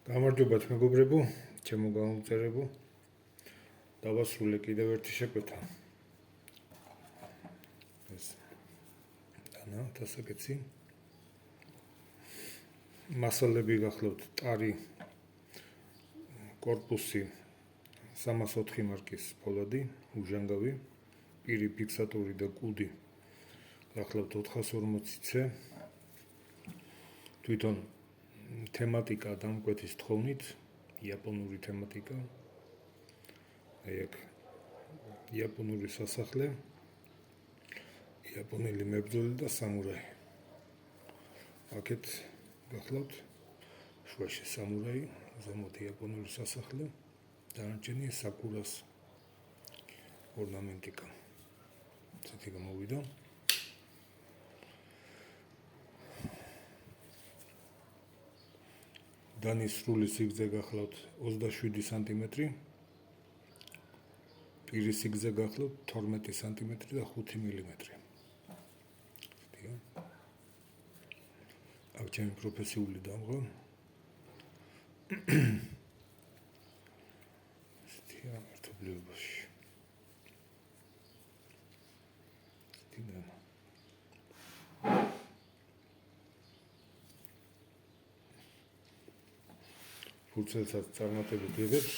გამარჯობათ მეგობრებო, ჩემო გამომწერებო. დავასრულე კიდევ ერთი შეკვეთა. ეს დანა დასაკეცი. მასალები გახლავთ ტარი корпуსი 304 მარკის ფოლადი, უჟანგავი, პირი ფიქსატორი და კუდი გახლავთ 440C. თვითონ თემატიკა დამკვეთის თხოვნით, იაპონური თემატიკა. აი აქ იაპონური სასახლე, იაპონელი მებრძოლი და სამურაი. აქეთ გახლავთ შუაში სამურაი, ზემოთ იაპონური სასახლე, დანარჩენი საკურას ორნამენტიკა. ცოტა გამოვიდა. დანის სრული სიგრძე გახლავთ 27 სანტიმეტრი, პირის სიგრძე გახლავთ 12 სანტიმეტრი და 5 მილიმეტრი. აქ ჩემი პროფესიული დამღა. სტია მართობლიობაში. ფურცელსაც წარმატებით იღებს.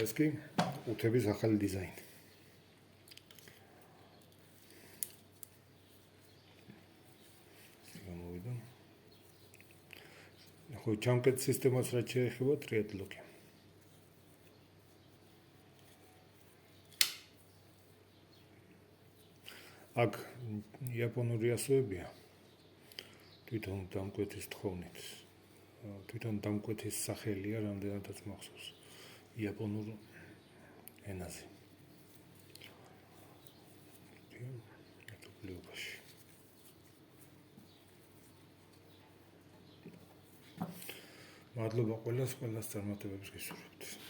ეს კი უთების ახალი დიზაინი. გამოვიდა. ხო, ჩამკეტ სისტემას რაც შეეხება ტრიატლონი. აქ იაპონური ასოებია. თვითონ დამკვეთის თხოვნით. თვითონ დამკვეთის სახელია რამდენადაც მახსოვს. იაპონურ ენაზე. მართობლიობაში. მადლობა ყველას წარმატებებს გისურვებთ.